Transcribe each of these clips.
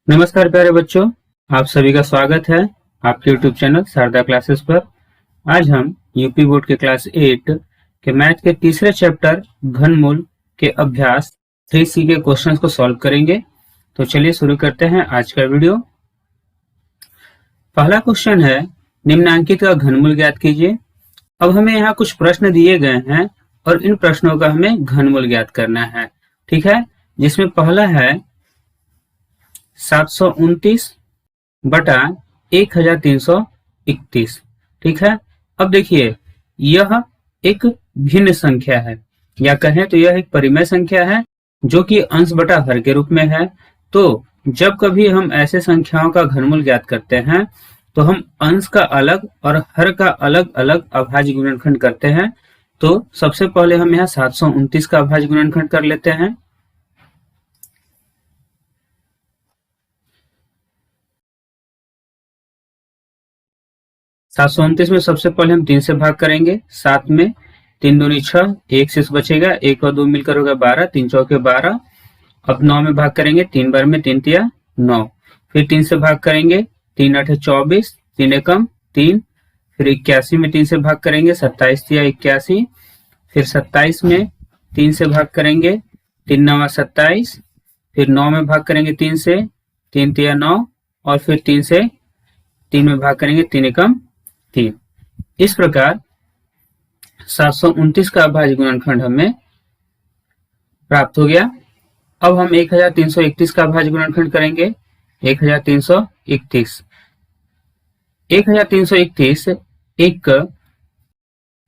नमस्कार प्यारे बच्चों, आप सभी का स्वागत है आपके YouTube चैनल शारदा क्लासेस पर। आज हम यूपी बोर्ड के क्लास 8 के मैथ के तीसरे चैप्टर घनमूल के अभ्यास 3C के क्वेश्चंस को सॉल्व करेंगे। तो चलिए शुरू करते हैं आज का वीडियो। पहला क्वेश्चन है, निम्नांकित का घनमूल ज्ञात कीजिए। अब हमें यहाँ कुछ प्रश्न दिए गए हैं और इन प्रश्नों का हमें घनमूल ज्ञात करना है। ठीक है, जिसमें पहला है 729 बटा 1331। ठीक है, अब देखिए यह एक भिन्न संख्या है, या कहें तो यह एक परिमेय संख्या है जो कि अंश बटा हर के रूप में है। तो जब कभी हम ऐसे संख्याओं का घनमूल ज्ञात करते हैं तो हम अंश का अलग और हर का अलग अलग अभाज्य गुणनखंड करते हैं। तो सबसे पहले हम यहाँ 729 का अभाज्य गुणनखंड कर लेते हैं। सात सौ उनतीस में सबसे पहले हम 3 से भाग करेंगे। 7 में 3 दूनी 6, 1 शेष बचेगा, 1 और 2 मिलकर होगा 12, 3 चौके 12। अब 9 में भाग करेंगे, 3 बार में 3 तिया 9। फिर 3 से भाग करेंगे, 3 8 24, 3 एकम 3। फिर 81 में 3 से भाग करेंगे, 27 तिया 81। फिर 27 में 3 से भाग करेंगे, 3 9 27। फिर 9 में भाग करेंगे 3 से, 3 तिया 9। और फिर 3 से 3 में भाग करेंगे, 3 एकम 3। इस प्रकार 729 का अभाज्य गुणनखंड हमें प्राप्त हो गया। अब हम 1331 का अभाज्य गुणनखंड करेंगे। 1331 एक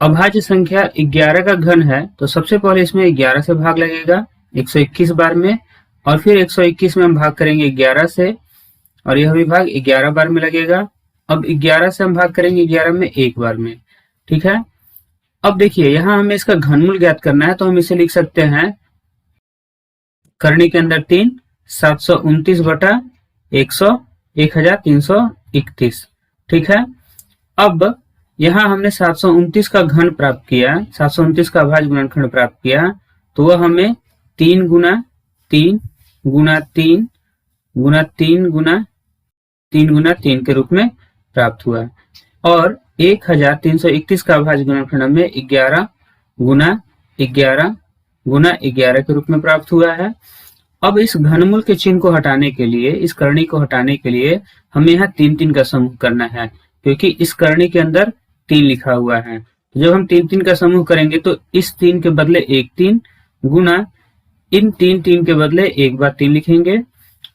अभाज्य संख्या 11 का घन है। तो सबसे पहले इसमें 11 से भाग लगेगा 121 बार में, और फिर 121 में हम भाग करेंगे 11 से, और यह भी भाग 11 बार में लगेगा। अब 11 से हम भाग करेंगे 11 में एक बार में। ठीक है, अब देखिए यहाँ हमें इसका घनमूल ज्ञात करना है, तो हम इसे लिख सकते हैं करनी के अंदर 3, 729 बटा 1331। ठीक है, अब यहाँ हमने 729 का घन प्राप्त किया, 729 का अभाज्य गुणनखंड प्राप्त किया, तो वह हमें 3 गुना 3 गुना 3 गुना 3 गुना 3 गुना 3 के रूप में प्राप्त हुआ। और 1331 का अभाज्य गुणनखंड हमें 11 गुना 11 गुना 11 के रूप में प्राप्त हुआ है। अब इस घनमूल के चिन्ह को हटाने के लिए, इस करनी को हटाने के लिए हमें यहाँ 3 का समूह करना है, क्योंकि इस करनी के अंदर 3 लिखा हुआ है। जब हम 3 का समूह करेंगे तो इस 3 के बदले एक 3 गुना इन 3 के बदले एक बार 3 लिखेंगे,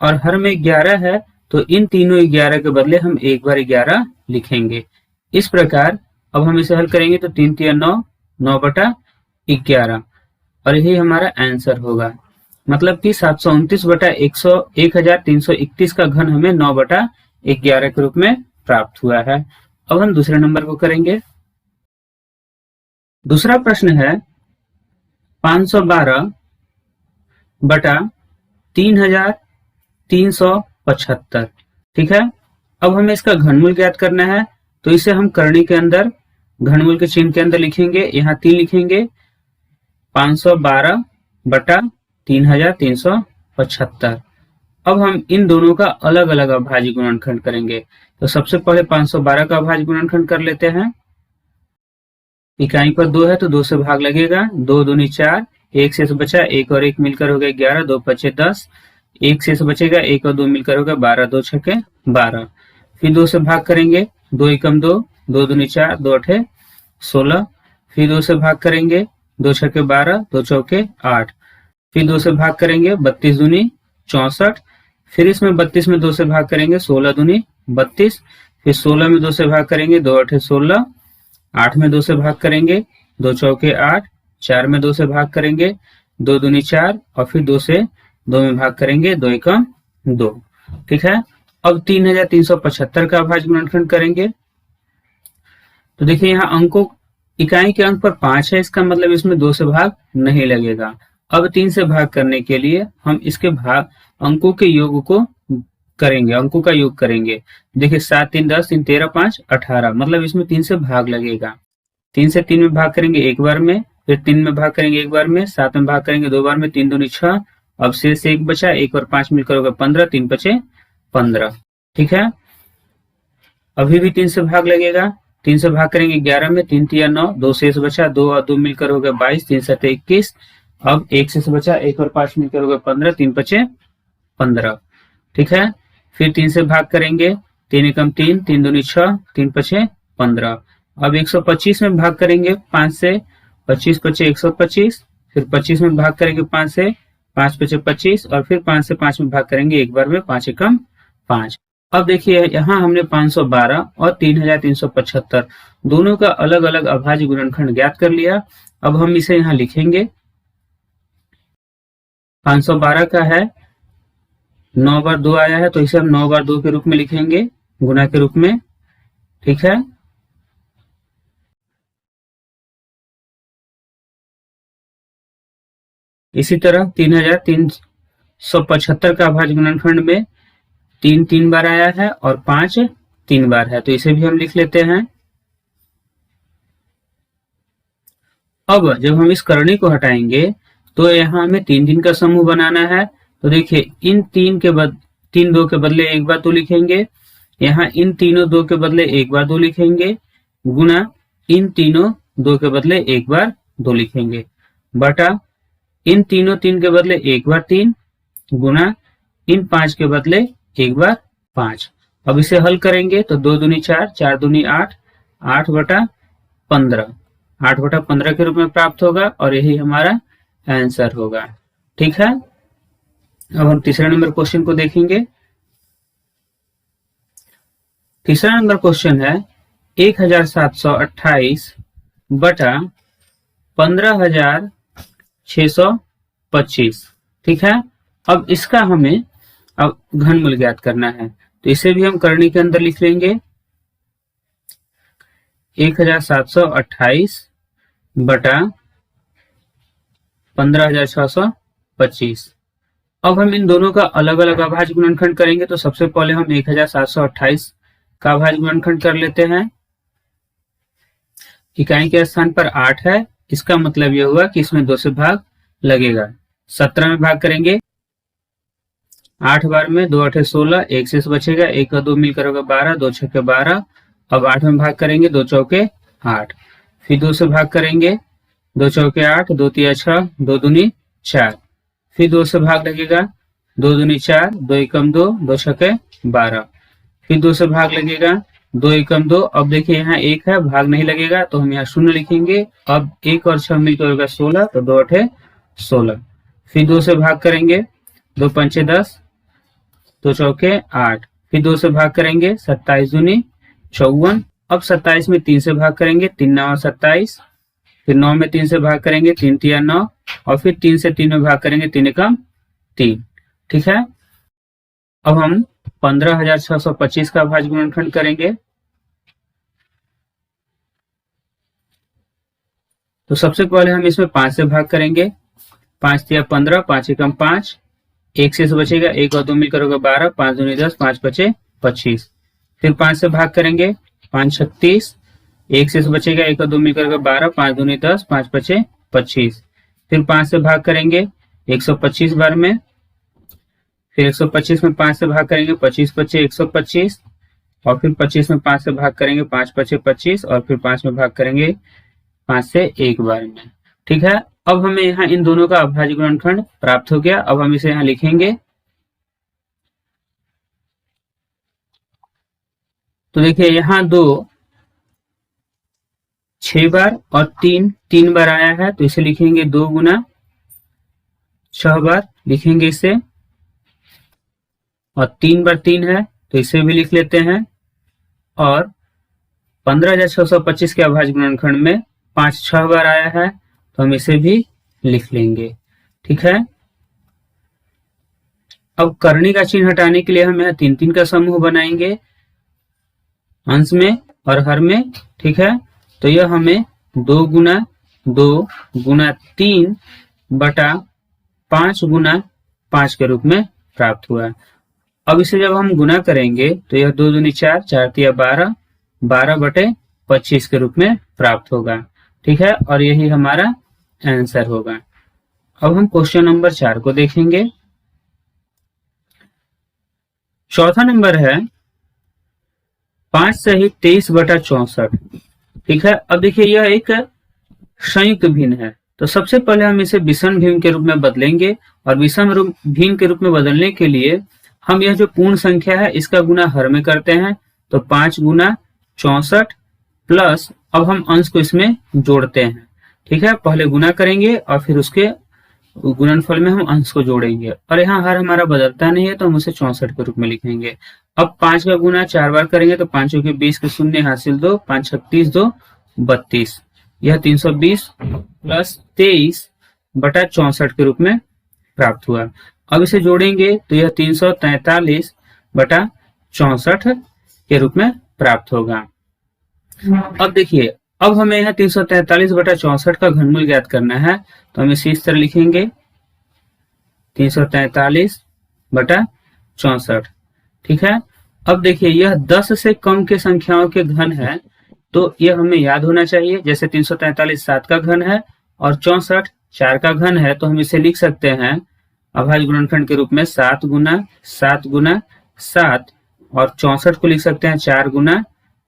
और हर में 11 है तो इन तीनों 11 के बदले हम एक बार 11 लिखेंगे। इस प्रकार अब हम इसे हल करेंगे तो 3 तिया 9, 9 बटा 11, और यही हमारा आंसर होगा। मतलब कि 729 बटा 1331 का घन हमें 9 बटा 11 के रूप में प्राप्त हुआ है। अब हम दूसरे नंबर को करेंगे। दूसरा प्रश्न है 512 बटा 3375। ठीक है, अब हमें इसका घनमूल ज्ञात करना है, तो इसे हम करनी के अंदर घनमूल के चिन्ह के अंदर लिखेंगे, यहाँ 3 लिखेंगे। 512 बटा 3375। अब हम इन दोनों का अलग अलग अभाज्य गुणनखंड करेंगे। तो सबसे पहले 512 का अभाज्य गुणनखंड कर लेते हैं। इकाई पर 2 है तो 2 से भाग लगेगा, 2 दूनी 4, 1 शेष बचा, 1 और 1 मिलकर हो गया 11, 2 पचे 10, 1 शेष बचेगा, 1 और 2 मिलकर होगा 12, 2 छके 12। फिर 2 से भाग करेंगे, 2 एकम 2, 2 दूनी 4, 2 अठे 16। फिर 2 से भाग करेंगे, 2 छके 12, 2 चौके 8। फिर 2 से भाग करेंगे, 32 दूनी 64। फिर इसमें 32 में 2 से भाग करेंगे, 16 दूनी 32। फिर 16 में 2 से भाग करेंगे, 2 अठे 16। 8 में 2 से भाग करेंगे, 2 चौके 8। 4 में 2 से भाग करेंगे, 2 दूनी 4, और फिर 2 से 2 में भाग करेंगे, 2 एकम 2। ठीक है, अब 3375 का अभाज्य गुणनखंड करेंगे। तो देखिए यहाँ अंकों, इकाई के अंक पर 5 है, इसका मतलब इसमें 2 से भाग नहीं लगेगा। अब 3 से भाग करने के लिए हम इसके भाग अंकों के योग को करेंगे, अंकों का योग करेंगे। देखिए 7 3 10, 3 13 5 18, मतलब इसमें 3 से भाग लगेगा। 3 से 3 में भाग करेंगे एक बार में, फिर 3 में भाग करेंगे एक बार में, 7 में भाग करेंगे 2 बार में, 3 दूनी 6। अब शेष 1 बचा, 1 और 5 मिलकर होगा 15, 3 बचे 15। ठीक है, अभी भी 3 से भाग लगेगा। 3 से भाग करेंगे 11 में, 3 तिया 9, 2 शेष बचा, 2 और 2 मिलकर हो गया 22, 3 7 21। अब 1 शेष बचा, 1 और 5 मिलकर हो गया 15, 3 5 15। ठीक है, फिर 3 से भाग करेंगे, 3 एकम 3, 3 दूनी 6, 3 5 15। अब 125 में भाग करेंगे 5 से, 25 5 125। फिर 25 में भाग करेंगे 5 से, 5 5 25, और फिर 5 से 5 में भाग करेंगे एक बार में, 5 एकम 5। अब देखिए यहाँ हमने 512 और 3375 दोनों का अलग अलग अभाज्य गुणनखंड ज्ञात कर लिया। अब हम इसे यहाँ लिखेंगे। 512 का है 9 बार 2 आया है, तो इसे हम 9 बार 2 के रूप में लिखेंगे, गुणा के रूप में। ठीक है, इसी तरह 3375 का अभाज्य गुणनखंड में 3 3 बार आया है और 5 3 बार है, तो इसे भी हम लिख लेते हैं। अब जब हम इस करणी को हटाएंगे तो यहाँ हमें 3 3 का समूह बनाना है। तो देखिए इन 3 2 के बदले एक बार 2 लिखेंगे, यहाँ इन तीनों 2 के बदले एक बार 2 लिखेंगे, गुना इन तीनों 2 के बदले एक बार 2 लिखेंगे, बटा इन तीनों 3 के बदले एक बार 3, गुना इन 5 के बदले एक बार 5। अब इसे हल करेंगे तो 2 दूनी 4, 4 दूनी 8, 8 बटा 15, 8 बटा 15 के रूप में प्राप्त होगा, और यही हमारा आंसर होगा। ठीक है, अब हम तीसरा नंबर क्वेश्चन को देखेंगे। तीसरा नंबर क्वेश्चन है 1728 बटा 15,625। ठीक है, अब इसका हमें अब घनमूल ज्ञात करना है, तो इसे भी हम करनी के अंदर लिख लेंगे। 1728 बटा 15,625। अब हम इन दोनों का अलग अलग अभाज्य गुणनखंड करेंगे, तो सबसे पहले हम 1728 का अभाज्य गुणनखंड कर लेते हैं। इकाई के स्थान पर 8 है, इसका मतलब यह हुआ कि इसमें 2 से भाग लगेगा। 17 में भाग करेंगे 8 बार में, 2 8 16, 1 शेष बचेगा, 1 और 2 मिलकर होगा 12, 2 6 12। अब 8 में भाग करेंगे, 2 चौके 8, फिर 2 से भाग करेंगे, 2 चौके 8, 2 तिया 6, 2 दूनी 4, फिर 2 से भाग लगेगा, 2 दूनी 4, 2 एकम 2, 2 छके 12, फिर 2 से भाग लगेगा, 2 एकम 2। अब देखिए यहाँ 1 है, भाग नहीं लगेगा, तो हम यहाँ 0 लिखेंगे। अब 1 और 6 मिलकर होगा 16, तो 2 8 16, फिर 2 से भाग करेंगे, 2 पंचे 10, 2 चौके 8, फिर 2 से भाग करेंगे, 27 दूनी 54। अब 27 में 3 से भाग करेंगे, 3 9 27, फिर 9 में 3 से भाग करेंगे, 3 तिया 9, और फिर 3 से 3 में भाग करेंगे, 3 एकम 3। ठीक है, अब हम 15,625 का अभाज्य गुणनखंड करेंगे। तो सबसे पहले हम इसमें 5 से भाग करेंगे, 5 तिया 15, 5 एकम 5, 1 से बचेगा, 1 और 2 मिलकर होगा 12, 5 दूनी 10, 5 पचे 25। फिर 5 से भाग करेंगे, 5 36, 1 से बचेगा, 1 और 2 मिलकर होगा 12, 5 दूनी 10, 5 पचे 25। फिर 5 से भाग करेंगे 125 बार में, फिर 125 में 5 से भाग करेंगे, 25 पचे 125, और फिर 25 में 5 से भाग करेंगे, 5 पचे 25, और फिर 5 में भाग करेंगे 5 से एक बार में। ठीक है, अब हमें यहाँ इन दोनों का अभाज्य गुणनखंड प्राप्त हो गया। अब हम इसे यहाँ लिखेंगे। तो देखिए यहाँ 2 6 बार और 3 3 बार आया है, तो इसे लिखेंगे 2 गुना 6 बार लिखेंगे इसे, और 3 बार 3 है, तो इसे भी लिख लेते हैं। और 15,625 के अभाज्य गुणनखंड में 5 6 बार आया है, तो हम इसे भी लिख लेंगे। ठीक है, अब करनी का चिन्ह हटाने के लिए हम यहाँ 3 3 का समूह बनाएंगे अंश में और हर में। ठीक है, तो यह हमें 2 गुना 2 गुना 3 बटा 5 गुना 5 के रूप में प्राप्त हुआ। अब इसे जब हम गुना करेंगे तो यह 2 दूनी 4, 4 तिया 12, 12 बटे 25 के रूप में प्राप्त होगा। ठीक है, और यही हमारा आंसर होगा। अब हम क्वेश्चन नंबर 4 को देखेंगे। चौथा नंबर है 5 सही 23/64। ठीक है, अब देखिए यह एक संयुक्त भिन्न है, तो सबसे पहले हम इसे विषम भिन्न के रूप में बदलेंगे, और विषम भिन्न के रूप में बदलने के लिए हम यह जो पूर्ण संख्या है इसका गुना हर में करते हैं, तो 5 गुना 64 प्लस अब हम अंश को इसमें जोड़ते हैं। ठीक है, पहले गुना करेंगे और फिर उसके गुणनफल में हम अंश को जोड़ेंगे, और यहाँ हर हमारा बदलता नहीं है तो हम उसे 64 के रूप में लिखेंगे। अब 5 का गुना 4 बार करेंगे तो 5 के 20 के शून्य हासिल 2, 5 36 2 32, यह 320 प्लस 23/64 के रूप में प्राप्त हुआ। अब इसे जोड़ेंगे तो यह 343/64 के रूप में प्राप्त होगा। अब देखिए, अब हमें यहाँ 343/64 का घनमूल ज्ञात करना है, तो हम इसे इस तरह लिखेंगे 343/64। ठीक है, अब देखिए यह 10 से कम के संख्याओं के घन है, तो यह हमें याद होना चाहिए। जैसे 343 7 का घन है और 64 4 का घन है, तो हम इसे लिख सकते हैं अभाज्य गुणनखंड के रूप में 7 गुना 7 गुना 7, और 64 को लिख सकते हैं 4 गुना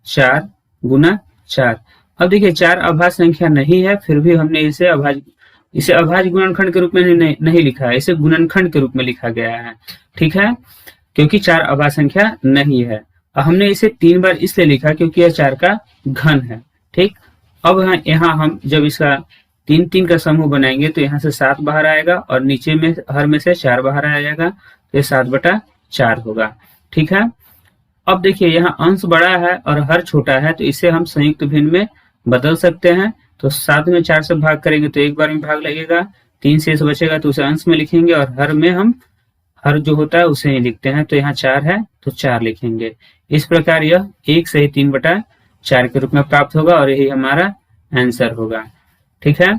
4 गुना 4। अब देखिए 4 अभाज्य संख्या नहीं है, फिर भी हमने इसे अभाज्य गुणनखंड के रूप में नहीं लिखा है, इसे गुणनखंड के रूप में लिखा गया है। ठीक है, क्योंकि 4 अभाज्य संख्या नहीं है। हमने इसे 3 बार इसलिए लिखा क्योंकि यह 4 का घन है। ठीक, अब यहाँ हम जब इसका 3 का समूह बनाएंगे तो यहाँ से 7 बाहर आएगा और नीचे में हर में से 4 बाहर आ जाएगा, तो ये 7/4 होगा। ठीक है, अब देखिए यहाँ अंश बड़ा है और हर छोटा है, तो इसे हम संयुक्त भिन्न में बदल सकते हैं। तो 7 में 4 से भाग करेंगे तो एक बार में भाग लगेगा, 3 शेष बचेगा तो उसे अंश में लिखेंगे, और हर में हम हर जो होता है उसे ही लिखते हैं, तो यहाँ 4 है तो 4 लिखेंगे। इस प्रकार यह 1 सही 3/4 के रूप में प्राप्त होगा, और यही हमारा आंसर होगा। ठीक है,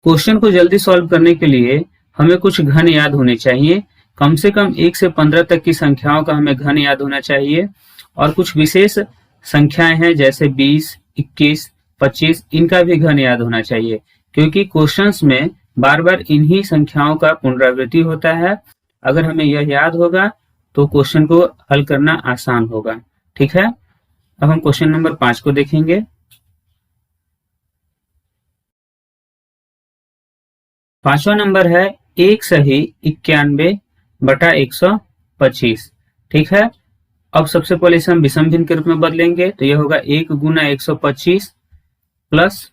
क्वेश्चन को जल्दी सॉल्व करने के लिए हमें कुछ घन याद होने चाहिए। कम से कम 1 से 15 तक की संख्याओं का हमें घन याद होना चाहिए, और कुछ विशेष संख्याएं हैं जैसे 20, 21, 25, इनका भी घन याद होना चाहिए, क्योंकि क्वेश्चंस में बार बार इन्हीं संख्याओं का पुनरावृत्ति होता है। अगर हमें यह याद होगा तो क्वेश्चन को हल करना आसान होगा। ठीक है, अब हम क्वेश्चन नंबर 5 को देखेंगे। 5वां नंबर है 1 सही 91/125। ठीक है, अब सबसे पहले इसे हम विषम भिन्न के रूप में बदलेंगे, तो यह होगा 1 गुना 125 प्लस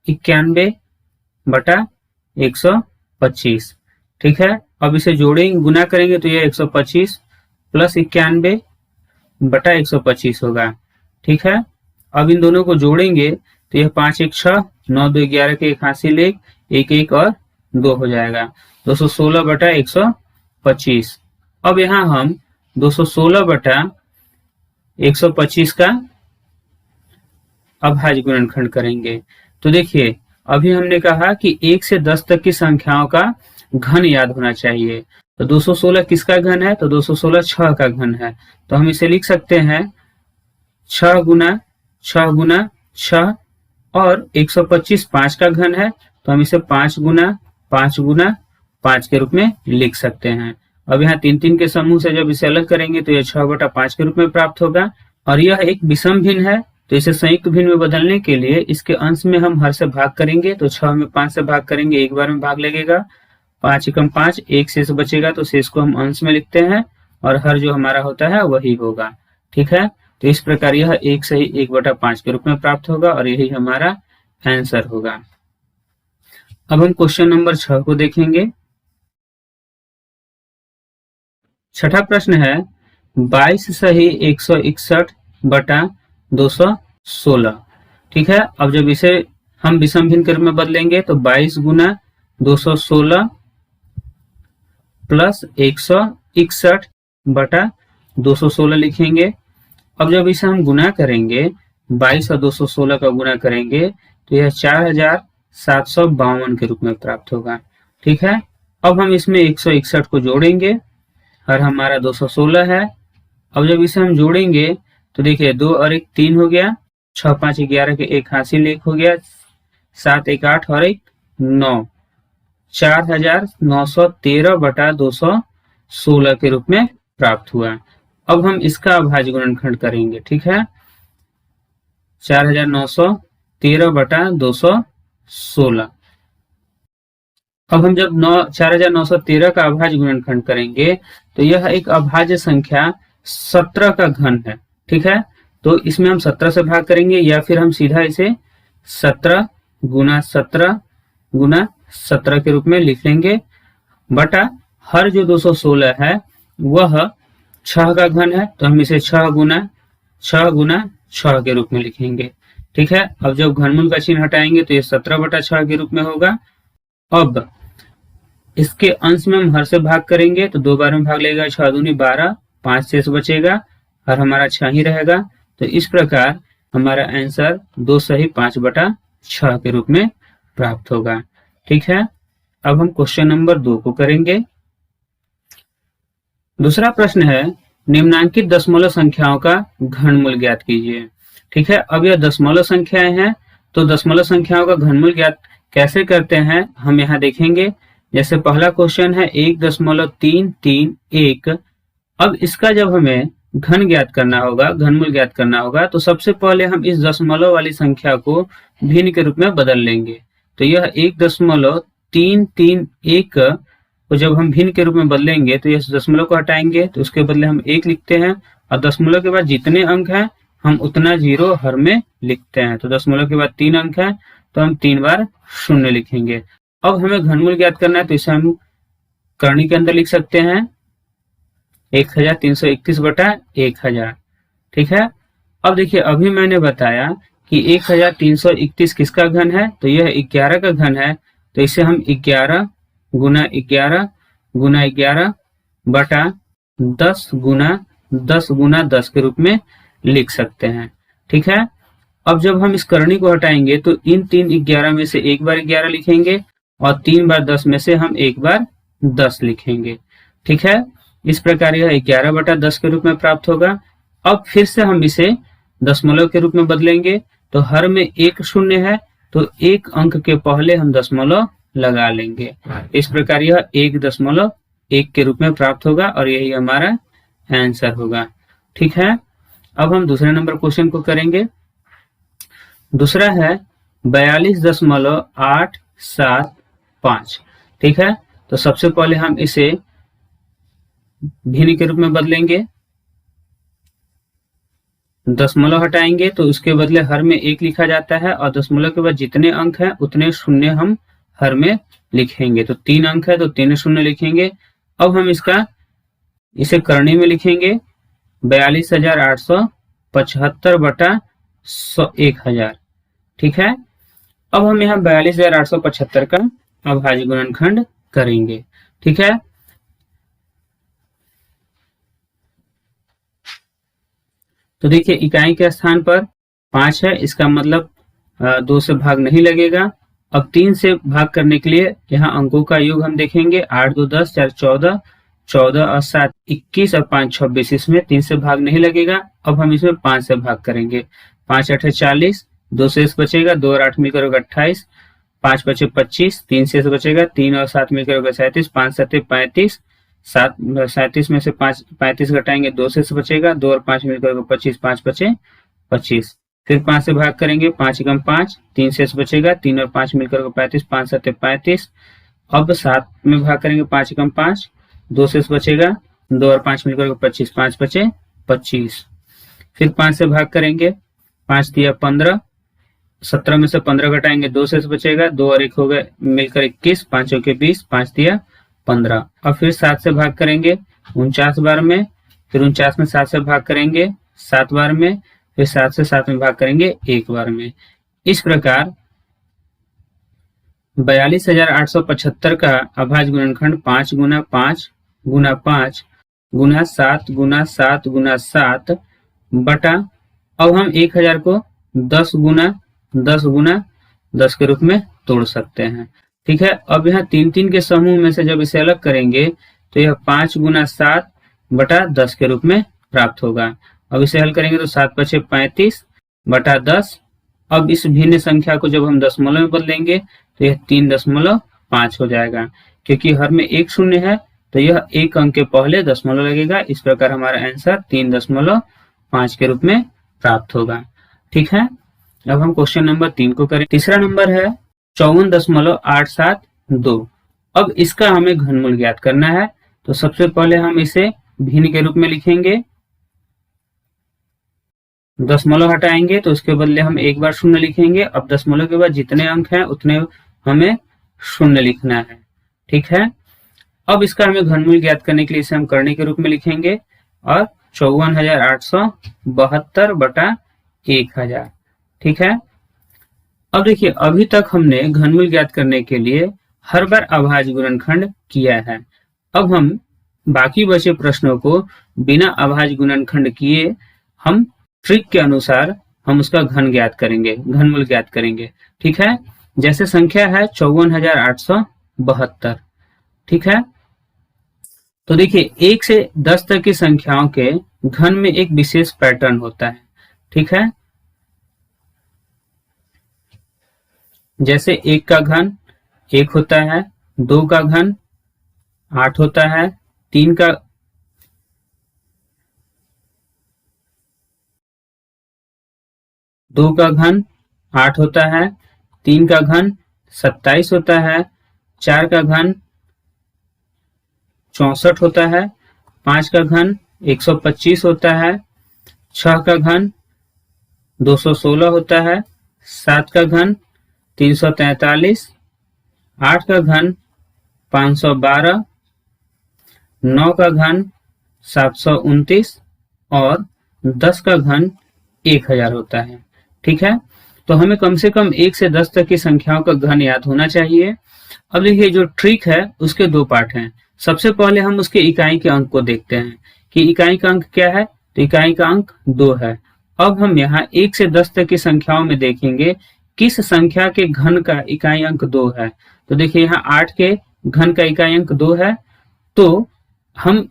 91/125। ठीक है, अब इसे जोड़ेंगे, गुना करेंगे तो यह 125 प्लस 91/125 होगा। ठीक है, अब इन दोनों को जोड़ेंगे तो यह 5 1 6, 9 2 11 के 1 हासिल 1, 1 1 और 2 हो जाएगा, 216/125। अब यहाँ हम 216/125 का अभाज्य गुणनखंड करेंगे। तो देखिए, अभी हमने कहा कि 1 से 10 तक की संख्याओं का घन याद होना चाहिए, तो 216 किसका घन है, तो 216 6 का घन है, तो हम इसे लिख सकते हैं 6 गुना 6 गुना 6, और 125 5 का घन है, तो हम इसे 5 गुना 5 गुना 5 के रूप में लिख सकते हैं। अब यहाँ 3 के समूह से जब इसे अलग करेंगे तो यह 6/5 के रूप में प्राप्त होगा, और यह एक विषम भिन्न है, तो इसे संयुक्त भिन्न में बदलने के लिए इसके अंश में हम हर से भाग करेंगे, तो 6 में 5 से भाग करेंगे, एक बार में भाग लगेगा, 5 एकम 5, 1 शेष बचेगा, तो शेष को हम अंश में लिखते हैं, और हर जो हमारा होता है वही होगा। ठीक है, तो इस प्रकार यह 1 सही 1/5 के रूप में प्राप्त होगा, और यही हमारा आंसर होगा। अब हम क्वेश्चन नंबर 6 को देखेंगे। छठा प्रश्न है 22 सही 161/216। ठीक है, अब जब इसे हम विषम भिन्न के रूप में बदलेंगे तो 22 गुना 216 प्लस 161/216 लिखेंगे। अब जब इसे हम गुना करेंगे, 22 और 216 का गुना करेंगे तो यह 4752 के रूप में प्राप्त होगा। ठीक है, अब हम इसमें 161 को जोड़ेंगे, और हमारा 216 है। अब जब इसे हम जोड़ेंगे तो देखिए 2 और 1 3 हो गया, 6 5 11 के 1 हासिल 1 हो गया, 7 1 8 और 1 9, 4913/216 16 के रूप में प्राप्त हुआ। अब हम इसका अभाज्य गुणनखंड करेंगे, ठीक है। 4913 बटा 216। अब हम जब 4913 का अभाज्य गुणनखंड करेंगे तो यह एक अभाज्य संख्या 17 का घन है, ठीक है। तो इसमें हम 17 से भाग करेंगे या फिर हम सीधा इसे 17 गुना 17 गुना 17 के रूप में लिख लेंगे, बटा हर जो 216 है वह 6 का घन है, तो हम इसे 6 गुना 6 के रूप में लिखेंगे, ठीक है। अब जब घनमूल का चिन्ह हटाएंगे तो ये 17 बटा 6 के रूप में होगा। अब इसके अंश में हम हर से भाग करेंगे तो 2 बार में भाग लेगा, 6 दूनी 12, 5 शेष बचेगा और हमारा 6 ही रहेगा। तो इस प्रकार हमारा आंसर 2 सही 5 बटा 6 के रूप में प्राप्त होगा, ठीक है। अब हम क्वेश्चन नंबर 2 को करेंगे। दूसरा प्रश्न है, निम्नांकित दशमलव संख्याओं का घनमूल ज्ञात कीजिए, ठीक है। अब यह दशमलव संख्याएं हैं, तो दशमलव संख्याओं का घनमूल ज्ञात कैसे करते हैं हम यहाँ देखेंगे। जैसे पहला क्वेश्चन है 1.331। अब इसका जब हमें घन ज्ञात करना होगा, घनमूल ज्ञात करना होगा, तो सबसे पहले हम इस दशमलव वाली संख्या को भिन्न के रूप में बदल लेंगे। तो यह 1.331 को जब हम भिन्न के रूप में बदलेंगे तो इस दशमलव को हटाएंगे तो उसके बदले हम 1 लिखते हैं, और दशमलव के बाद जितने अंक हैं हम उतना 0 हर में लिखते हैं। तो दशमलव के बाद 3 अंक है तो हम 3 बार 0 लिखेंगे। अब हमें घनमूल ज्ञात करना है तो इसे हम करनी के अंदर लिख सकते हैं 1331 बटा 1000, ठीक है। अब देखिए अभी मैंने बताया कि 1331 किसका घन है, तो यह 11 का घन है, तो इसे हम 11 गुना 11 गुना 11 बटा 10 गुना 10 गुना 10 के रूप में लिख सकते हैं, ठीक है। अब जब हम इस करनी को हटाएंगे तो इन 3 11 में से एक बार 11 लिखेंगे और 3 बार 10 में से हम एक बार 10 लिखेंगे, ठीक है। इस प्रकार यह 11 बटा 10 के रूप में प्राप्त होगा। अब फिर से हम इसे दशमलव के रूप में बदलेंगे, तो हर में 1 0 है तो 1 अंक के पहले हम दशमलव लगा लेंगे। इस प्रकार यह 1.1 के रूप में प्राप्त होगा और यही हमारा आंसर होगा, ठीक है। अब हम दूसरे नंबर क्वेश्चन को करेंगे। दूसरा है 42.875, ठीक है। तो सबसे पहले हम इसे भिन्न के रूप में बदलेंगे, दशमलव हटाएंगे तो उसके बदले हर में 1 लिखा जाता है और दशमलव के बाद जितने अंक हैं उतने 0 हम हर में लिखेंगे। तो 3 अंक है तो 3 0 लिखेंगे। अब हम इसे करनी में लिखेंगे 42,875 बटा 1000, ठीक है। अब हम यहाँ 42,875 का अभाज्य गुणनखंड करेंगे, ठीक है। तो देखिए इकाई के स्थान पर 5 है, इसका मतलब 2 से भाग नहीं लगेगा। अब 3 से भाग करने के लिए यहाँ अंकों का योग हम देखेंगे, 8 2 10 4 14, 14 और 7 21 और 5 26, इसमें 3 से भाग नहीं लगेगा। अब हम इसमें 5 से भाग करेंगे, 5 8 40, 2 शेष बचेगा, 2 और 8 मिलकर होगा 28, 5 5 25, 3 शेष बचेगा, 3 और 7 मिलकर होगा 37, 5 7 35, 37 में से 35 घटाएंगे 2 शेष बचेगा, 2 और 5 मिलकर होगा 25, 5 5 25। फिर 5 से भाग करेंगे, 5 एकम 5, 3 शेष बचेगा, 3 और 5 मिलकर होगा 35, 5 7 35। अब 7 में भाग करेंगे, 5 एकम 5, 2 शेष बचेगा, 2 और 5 मिलकर होगा 25, 5 5 25। फिर 5 से भाग करेंगे, 5 दिया 15, 17 में से 15 घटाएंगे, 2 शेष बचेगा, 2 और 1 हो गए मिलकर 21, 5 के 20, 5 दिया 15। अब फिर 7 से भाग करेंगे 49 बार में, फिर 49 में 7 से भाग करेंगे 7 बार में, फिर 7 से 7 में भाग करेंगे 1 बार में। इस प्रकार 42,875 का अभाज्य गुणनखंड 5 गुना 5 गुना 5 गुना 7 गुना 7 गुना 7 बटा, अब हम 1000 को 10 गुना 10 गुना 10 के रूप में तोड़ सकते हैं, ठीक है। अब यहाँ 3 3 के समूह में से जब इसे अलग करेंगे तो यह 5 गुना 7 बटा 10 के रूप में प्राप्त होगा। अब इसे हल करेंगे तो 7 5 35 बटा 10। अब इस भिन्न संख्या को जब हम दशमलव में बदलेंगे तो यह 3.5 हो जाएगा, क्योंकि हर में 1 0 है तो यह एक अंक के पहले दशमलव लगेगा। इस प्रकार हमारा आंसर 3.5 के रूप में प्राप्त होगा। ठीक है, अब हम क्वेश्चन नंबर 3 को करें। तीसरा नंबर है 54.872। अब इसका हमें घनमूल ज्ञात करना है। तो सबसे पहले हम इसे भिन्न के रूप में लिखेंगे, दशमलव हटाएंगे तो उसके बदले हम एक बार शून्य लिखेंगे। अब दशमलव के बाद जितने अंक हैं उतने हमें शून्य लिखना है। ठीक है, अब इसका हमें घनमूल ज्ञात करने के लिए इसे हम करने के रूप में लिखेंगे और 54,872/1000। ठीक है, अब देखिए अभी तक हमने घनमूल ज्ञात करने के लिए हर बार अभाज्य गुणनखंड किया है। अब हम बाकी बचे प्रश्नों को बिना अभाज्य गुणनखंड किए हम ट्रिक के अनुसार हम उसका घन ज्ञात करेंगे, घनमूल ज्ञात करेंगे। ठीक है, जैसे संख्या है 54,872। ठीक है, तो देखिए 1 से 10 तक की संख्याओं के घन में एक विशेष पैटर्न होता है। ठीक है, जैसे 1 का घन 1 होता है, 2 का घन 8 होता है, 3 का 2 का घन 8 होता है, 3 का घन 27 होता है, 4 का घन 64 होता है, 5 का घन 125 होता है, 6 का घन 216 होता है, 7 का घन 343, 8 का घन 512, 9 का घन 729 और 10 का घन 1000 होता है। ठीक है, तो हमें कम से कम 1 से 10 तक की संख्याओं का घन याद होना चाहिए। अब देखिए जो ट्रिक है उसके दो पार्ट हैं। सबसे पहले हम उसके इकाई के अंक को देखते हैं कि इकाई का अंक क्या है। तो इकाई का अंक 2 है। अब हम यहाँ 1 से 10 तक की संख्याओं में देखेंगे किस संख्या के घन का इकाई अंक 2 है। तो देखिए यहाँ 8 के घन का इकाई अंक 2 है, तो हम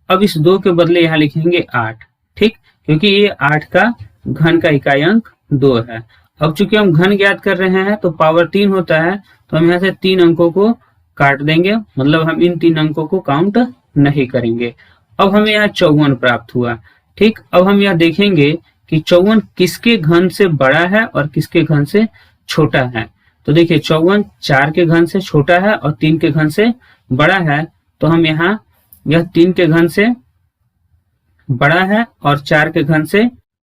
अब इस 2 के बदले यहाँ लिखेंगे 8। ठीक, क्योंकि ये 8 का घन का इकाई अंक 2 है। अब चूंकि हम घन ज्ञात कर रहे हैं तो पावर 3 होता है, तो हम यहाँ से 3 अंकों को काट देंगे, मतलब हम इन 3 अंकों को काउंट नहीं करेंगे। अब हमें यहाँ 54 प्राप्त हुआ। ठीक, अब हम यहाँ देखेंगे कि 54 किसके घन से बड़ा है और किसके घन से छोटा है। तो देखिए 54 4 के घन से छोटा है और 3 के घन से बड़ा है, तो हम यहाँ यह 3 के घन से बड़ा है और 4 के घन से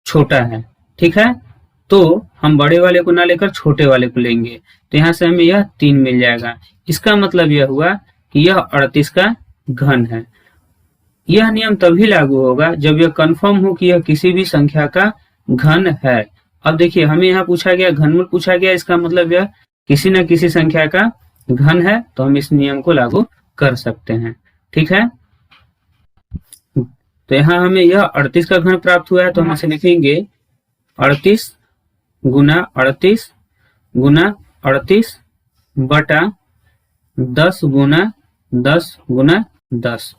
छोटा है। ठीक है, तो हम बड़े वाले को ना लेकर छोटे वाले को लेंगे, तो यहाँ से हमें यह 3 मिल जाएगा। इसका मतलब यह हुआ कि यह 38 का घन है। यह नियम तभी लागू होगा जब यह कंफर्म हो कि यह किसी भी संख्या का घन है। अब देखिए हमें यहाँ पूछा गया, घनमूल पूछा गया, इसका मतलब यह किसी न किसी संख्या का घन है, तो हम इस नियम को लागू कर सकते हैं। ठीक है, तो यहाँ हमें यह 38 का घन प्राप्त हुआ है, तो हम इसे लिखेंगे 38 गुना 38 गुना 38 बटा 10 गुना 10 गुना 10।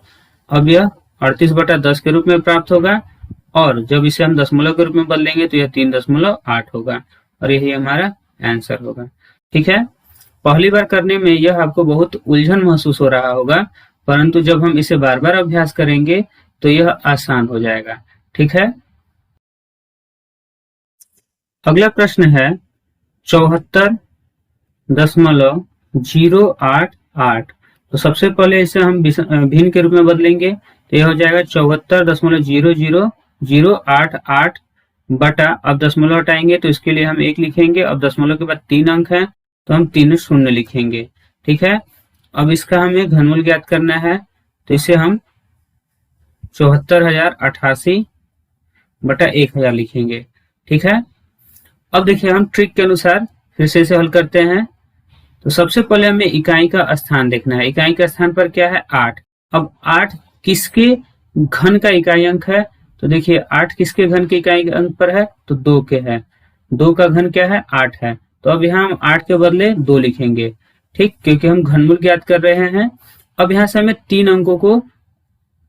अब यह 38/10 के रूप में प्राप्त होगा, और जब इसे हम दशमलव के रूप में बदलेंगे तो यह 3.8 होगा, और यही हमारा आंसर होगा। ठीक है, पहली बार करने में यह आपको बहुत उलझन महसूस हो रहा होगा, परंतु जब हम इसे बार बार अभ्यास करेंगे तो यह आसान हो जाएगा। ठीक है, अगला प्रश्न है 74.088। तो सबसे पहले इसे हम भिन्न के रूप में बदलेंगे, तो यह हो जाएगा 74.00088 बटा, अब दशमलव हटाएंगे तो इसके लिए हम 1 लिखेंगे। अब दशमलव के बाद 3 अंक है तो हम 3 शून्य लिखेंगे। ठीक है, अब इसका हमें घनमूल ज्ञात करना है, तो इसे हम 74,088 बटा 1000 लिखेंगे। ठीक है, अब देखिए हम ट्रिक के अनुसार फिर से इसे हल करते हैं। तो सबसे पहले हमें इकाई का स्थान देखना है। इकाई का स्थान पर क्या है? 8। अब 8 किसके घन का इकाई अंक है? तो देखिए 8 किसके घन के इकाई अंक पर है? तो 2 के है। 2 का घन क्या है? 8 है। तो अब यहाँ हम 8 के बदले 2 लिखेंगे, ठीक, क्योंकि हम घनमूल ज्ञात कर रहे हैं। अब यहाँ से हमें 3 अंकों को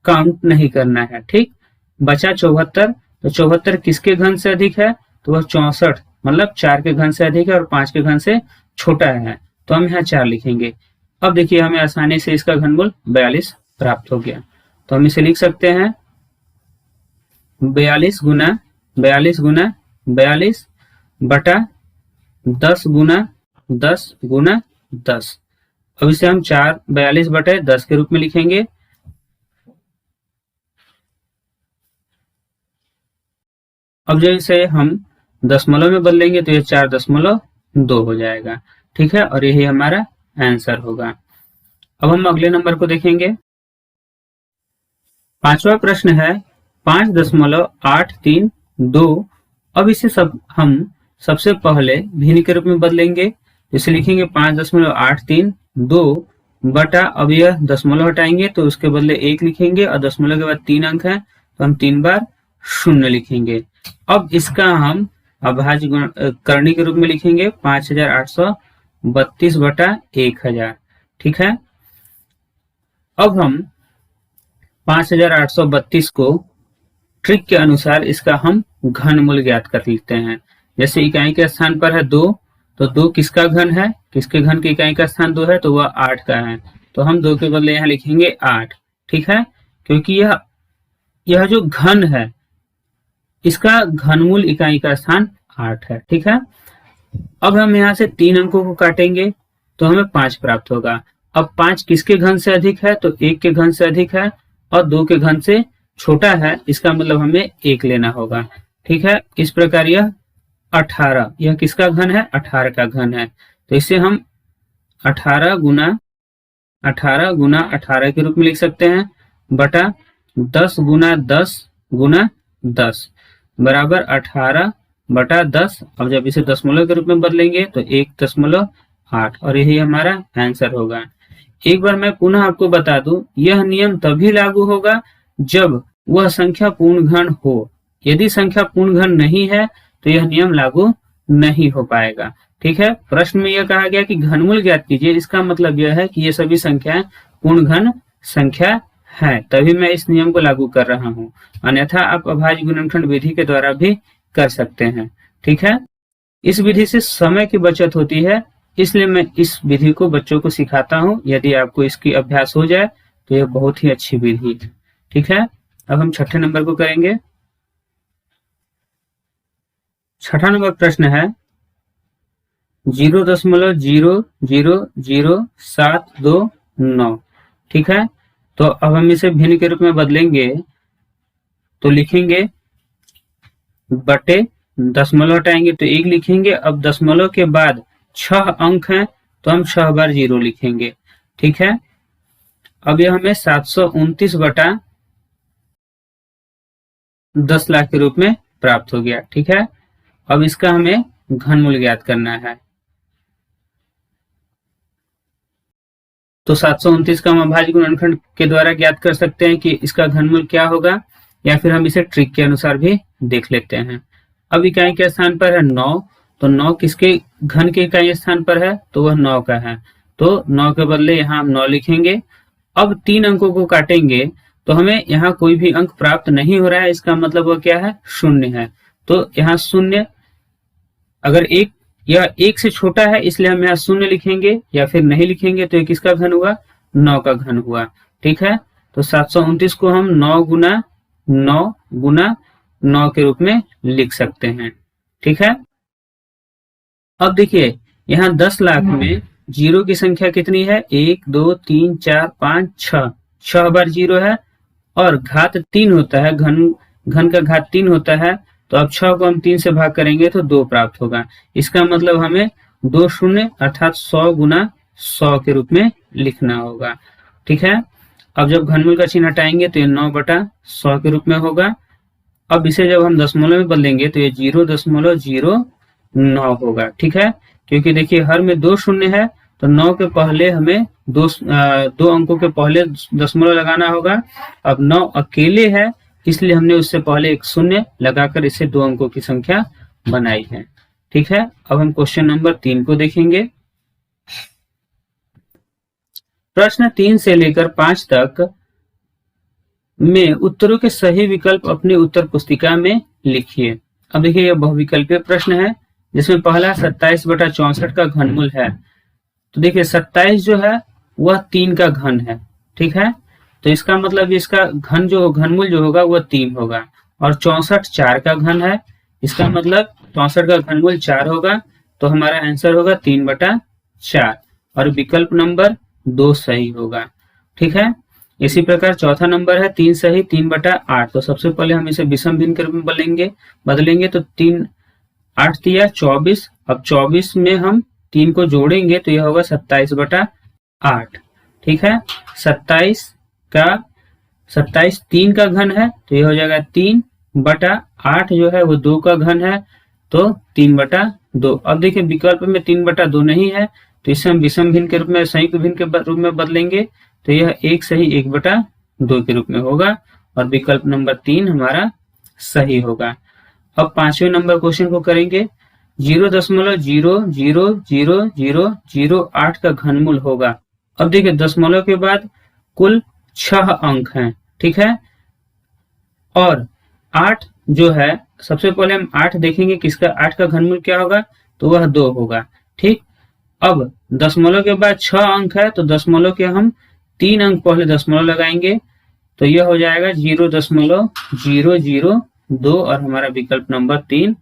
काउंट नहीं करना है, ठीक। बचा 74। तो 74 किसके घन से अधिक है? तो वह 64, मतलब 4 के घन से अधिक है और 5 के घन से छोटा है, तो हम यहाँ 4 लिखेंगे। अब देखिए हमें आसानी से इसका घनमूल 42 प्राप्त हो गया। तो हम इसे लिख सकते हैं 42 बटा 10 अब इसे हम 42/10 के रूप में लिखेंगे। अब जब इसे हम दशमलव में बदलेंगे तो ये 4.2 हो जाएगा। ठीक है, और यही हमारा आंसर होगा। अब हम अगले नंबर को देखेंगे। पांचवा प्रश्न है 5.832। अब इसे हम सबसे पहले भिन्न के रूप में बदलेंगे। इसे लिखेंगे 5.832 बटा, अब यह दशमलव हटाएंगे तो उसके बदले 1 लिखेंगे और दशमलव के बाद 3 अंक है तो हम 3 बार 0 लिखेंगे। अब इसका हम अभाज्य करणी के रूप में लिखेंगे 5832 बटा 1000। ठीक है, अब हम 5832 को ट्रिक के अनुसार इसका हम घनमूल ज्ञात कर लेते हैं। जैसे इकाई के स्थान पर है 2, तो 2 किसका घन है, किसके घन की इकाई का स्थान 2 है, तो वह 8 का है। तो हम 2 के बदले यहाँ लिखेंगे 8। ठीक है, क्योंकि यह जो घन है इसका घनमूल इकाई का स्थान 8 है। ठीक है, अब हम यहाँ से 3 अंकों को काटेंगे तो हमें 5 प्राप्त होगा। अब 5 किसके घन से अधिक है, तो 1 के घन से अधिक है और 2 के घन से छोटा है, इसका मतलब हमें 1 लेना होगा। ठीक है, इस प्रकार यह 18, यह किसका घन है, 18 का घन है। तो इसे हम 18 गुना 18 के रूप में लिख सकते हैं बटा 10 गुना 10 गुना 10 बराबर 18 बटा 10। अब जब इसे दशमलव के रूप में बदलेंगे तो 1.8 और यही हमारा आंसर होगा। एक बार मैं पुनः आपको बता दूं, यह नियम तभी लागू होगा जब वह संख्या पूर्ण घन हो। यदि संख्या पूर्ण घन नहीं है तो यह नियम लागू नहीं हो पाएगा। ठीक है, प्रश्न में यह कहा गया कि घनमूल ज्ञात कीजिए, इसका मतलब यह है कि ये सभी संख्याएं पूर्ण घन संख्या है, तभी मैं इस नियम को लागू कर रहा हूं। अन्यथा आप अभाज्य गुणनखंड विधि के द्वारा भी कर सकते हैं। ठीक है, इस विधि से समय की बचत होती है, इसलिए मैं इस विधि को बच्चों को सिखाता हूं। यदि आपको इसकी अभ्यास हो जाए तो यह बहुत ही अच्छी विधि है। ठीक है, अब हम छठे नंबर को करेंगे। छठा नंबर प्रश्न है 0.0000729। ठीक है, तो अब हम इसे भिन्न के रूप में बदलेंगे तो लिखेंगे बटे, दशमलव हटाएंगे तो 1 लिखेंगे। अब दशमलव के बाद 6 अंक हैं तो हम 6 बार 0 लिखेंगे। ठीक है, अब यह हमें 729 बटा 10 लाख के रूप में प्राप्त हो गया। ठीक है, अब इसका हमें घनमूल ज्ञात करना है। तो 729 का हम अभाज्य गुणनखंड के द्वारा ज्ञात कर सकते हैं कि इसका घनमूल क्या होगा, या फिर हम इसे ट्रिक के अनुसार भी देख लेते हैं। अब इकाई के स्थान पर है 9, तो 9 किसके घन के इकाई स्थान पर है, तो वह 9 का है। तो 9 के बदले यहाँ हम 9 लिखेंगे। अब 3 अंकों को काटेंगे तो हमें यहाँ कोई भी अंक प्राप्त नहीं हो रहा है, इसका मतलब वह क्या है, 0 है। तो यहाँ 0, अगर यह 1 से छोटा है इसलिए हम यहाँ 0 लिखेंगे, या फिर नहीं लिखेंगे तो ये किसका घन हुआ, 9 का घन हुआ। ठीक है, तो 729 को हम 9 गुना 9 के रूप में लिख सकते हैं। ठीक है, अब देखिए यहाँ 10 लाख में 0 की संख्या कितनी है, 1 2 3 4 5 6, 6 बार 0 है और घात 3 होता है, घन का घात 3 होता है। तो अब 6 को हम 3 से भाग करेंगे तो 2 प्राप्त होगा। इसका मतलब हमें 2 शून्य अर्थात 100 गुना 100 के रूप में लिखना होगा। ठीक है, अब जब घनमूल का चिन्ह हटाएंगे तो ये 9 बटा 100 के रूप में होगा। अब इसे जब हम दशमलव में बदलेंगे तो ये 0.09 होगा। ठीक है, क्योंकि देखिए हर में 2 शून्य है तो 9 के पहले हमें दो अंकों के पहले दशमलव लगाना होगा। अब 9 अकेले है इसलिए हमने उससे पहले एक 0 लगाकर इसे 2 अंकों की संख्या बनाई है। ठीक है, अब हम क्वेश्चन नंबर 3 को देखेंगे। प्रश्न 3 से लेकर 5 तक में उत्तरों के सही विकल्प अपनी उत्तर पुस्तिका में लिखिए। अब देखिए यह बहुविकल्पीय प्रश्न है जिसमें पहला 27/64 का घनमूल है। तो देखिए 27 जो है वह 3 का घन है। ठीक है, तो इसका मतलब इसका घनमूल जो होगा वो 3 होगा, और 64 4 का घन है, इसका मतलब 64 का घनमूल 4 होगा, तो हमारा आंसर होगा 3/4, और विकल्प नंबर 2 सही होगा। ठीक है, इसी प्रकार चौथा नंबर है 3 सही 3/8। तो सबसे पहले हम इसे विषम भिन्न के रूप में बदलेंगे तो 3 8 तिया 24, अब 24 में हम 3 को जोड़ेंगे तो यह होगा 27/8। ठीक है, 27 3 का घन है तो यह हो जाएगा 3/8, जो है वो 2 का घन है तो 3/2। अब देखिए विकल्प में 3/2 नहीं है, तो इसे हम विषम भिन्न के रूप में, संयुक्त भिन्न के रूप में बदलेंगे तो यह 1 सही 1/2 के रूप में होगा, और विकल्प नंबर 3 हमारा सही होगा। अब 5वें नंबर क्वेश्चन को करेंगे। 0.0000008 का घनमूल होगा। अब देखिए दशमलव के बाद कुल 6 अंक हैं, ठीक है, और 8 जो है, सबसे पहले हम 8 देखेंगे किसका 8 का घनमूल क्या होगा, तो वह 2 होगा। ठीक, अब दशमलव के बाद 6 अंक है तो दशमलव के हम 3 अंक पहले दशमलव लगाएंगे तो यह हो जाएगा 0.002, और हमारा विकल्प नंबर 3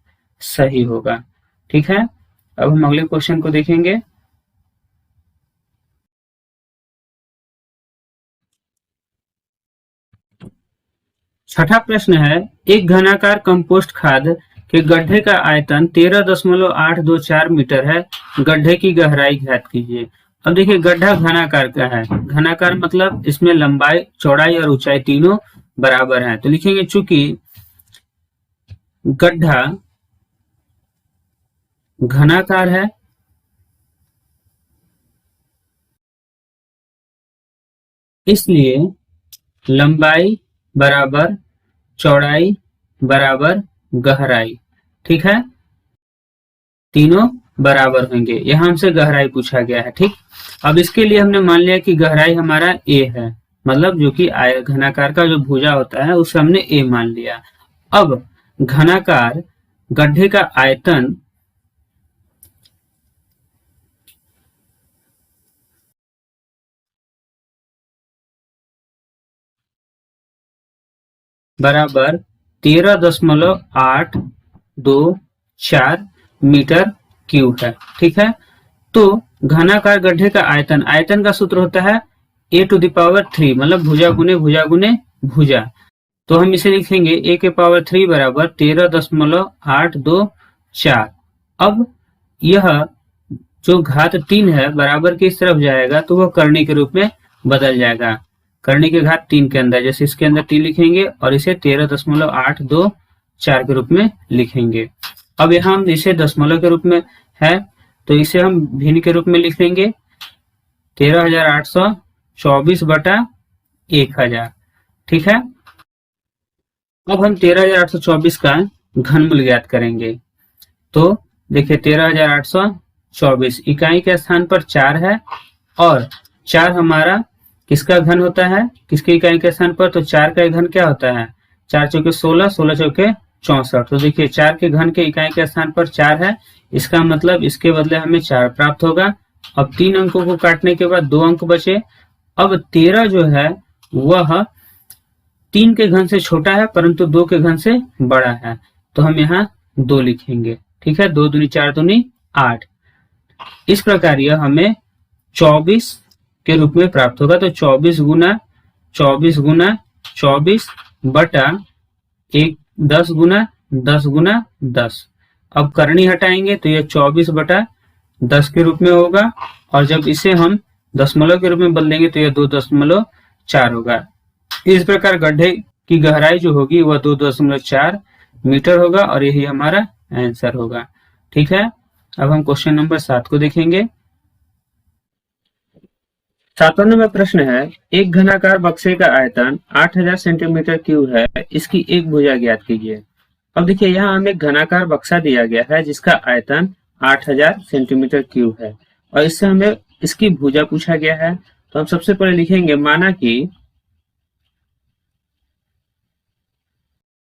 सही होगा। ठीक है, अब हम अगले क्वेश्चन को देखेंगे। छठा प्रश्न है, एक घनाकार कंपोस्ट खाद के गड्ढे का आयतन 13.824 मीटर है, गड्ढे की गहराई ज्ञात कीजिए। अब देखिए गड्ढा घनाकार का है, घनाकार मतलब इसमें लंबाई चौड़ाई और ऊंचाई तीनों बराबर है, तो लिखेंगे चूंकि गड्ढा घनाकार है इसलिए लंबाई बराबर चौड़ाई बराबर गहराई। ठीक है, तीनों बराबर होंगे, यहां हमसे गहराई पूछा गया है। ठीक, अब इसके लिए हमने मान लिया कि गहराई हमारा a है, मतलब जो कि घनाकार का जो भुजा होता है उसे हमने a मान लिया। अब घनाकार गड्ढे का आयतन बराबर 13.824 मीटर क्यूब है। ठीक है, तो घनाकार गड्ढे का आयतन का सूत्र होता है a⁻3, मतलब भुजा गुने भुजा गुने भुजा, तो हम इसे लिखेंगे a के पावर 3 बराबर 13.824। अब यह जो घात 3 है बराबर की इस तरफ जाएगा तो वह करनी के रूप में बदल जाएगा, करनी के घात 3 के अंदर, जैसे इसके अंदर 3 लिखेंगे और इसे 13.824 के रूप में लिखेंगे। अब यहाँ हम इसे दशमलव के रूप में है तो इसे हम भिन्न के रूप में लिख लेंगे 13,824/1000। ठीक है, अब हम 13,824 का घनमूल ज्ञात करेंगे। तो देखिए 13,824 इकाई के स्थान पर 4 है, और 4 हमारा किसका घन होता है, किसके इकाई के स्थान पर, तो 4 का घन क्या होता है, 4 चौके 16, 16 चौके 64। तो देखिए 4 के घन के इकाई के स्थान पर 4 है, इसका मतलब इसके बदले हमें 4 प्राप्त होगा। अब 3 अंकों को काटने के बाद 2 अंक बचे। अब 13 जो है वह 3 के घन से छोटा है परंतु 2 के घन से बड़ा है, तो हम यहाँ 2 लिखेंगे। ठीक है, 2 दूनी 4 दूनी 8। इस प्रकार यह हमें 24 के रूप में प्राप्त होगा। तो 24 गुना 24 बटा 10 गुना 10। अब करनी हटाएंगे तो यह 24/10 के रूप में होगा, और जब इसे हम दशमलव के रूप में बदलेंगे तो यह 2.4 होगा। इस प्रकार गड्ढे की गहराई जो होगी वह 2.4 मीटर होगा, और यही हमारा आंसर होगा। ठीक है, अब हम क्वेश्चन नंबर 7 को देखेंगे। 7वां नंबर प्रश्न है, एक घनाकार बक्से का आयतन 8000 सेंटीमीटर क्यूब है, इसकी एक भुजा ज्ञात कीजिए। अब देखिए यहाँ हमें घनाकार बक्सा दिया गया है जिसका आयतन 8000 सेंटीमीटर क्यूब है, और इससे हमें इसकी भुजा पूछा गया है। तो हम सबसे पहले लिखेंगे, माना कि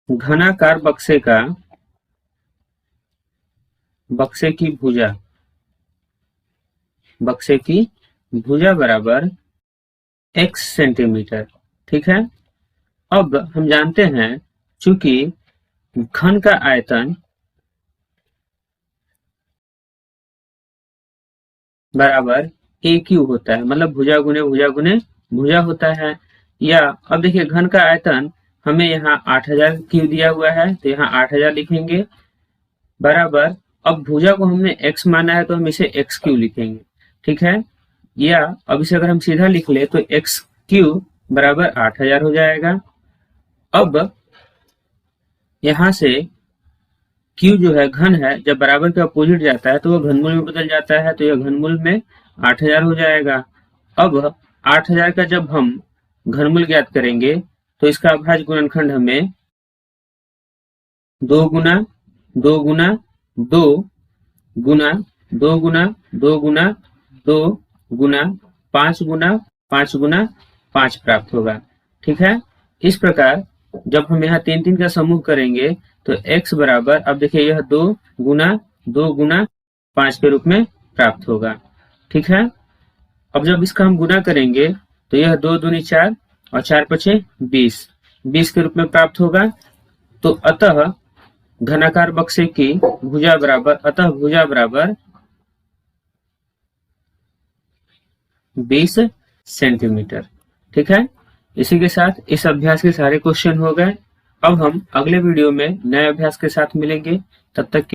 घनाकार बक्से की भुजा बराबर x सेंटीमीटर। ठीक है। अब हम जानते हैं चूंकि घन का आयतन बराबर ए क्यू होता है, मतलब भुजा गुने भुजा होता है। या अब देखिए घन का आयतन हमें यहाँ 8000 क्यू दिया हुआ है, तो यहाँ 8000 लिखेंगे बराबर। अब भुजा को हमने x माना है तो हम इसे एक्स क्यू लिखेंगे, ठीक है। या अब इसे अगर हम सीधा लिख ले तो एक्स क्यू बराबर 8000 हो जाएगा। अब यहाँ से Q जो है घन है, जब बराबर के अपोजिट जाता है तो वो घनमूल में बदल जाता है, तो यह घनमूल में 8000 हो जाएगा। अब 8000 का जब हम घनमूल ज्ञात करेंगे तो इसका अभाज्य गुणनखंड हमें 2 गुना 2 गुना 2 गुना 2 गुना 2 गुना 2 गुना 5 गुना 5 गुना 5 प्राप्त होगा, ठीक है। इस प्रकार जब हम यहाँ 3 का समूह करेंगे तो x बराबर, अब देखिए यह 2 गुना 5 के रूप में प्राप्त होगा, ठीक है। अब जब इसका हम गुना करेंगे तो यह 2 दूनी 4 और 4 पचे 20 के रूप में प्राप्त होगा। तो अतः घनाकार बक्से की भुजा बराबर 20 सेंटीमीटर, ठीक है। इसी के साथ इस अभ्यास के सारे क्वेश्चन हो गए। अब हम अगले वीडियो में नए अभ्यास के साथ मिलेंगे, तब तक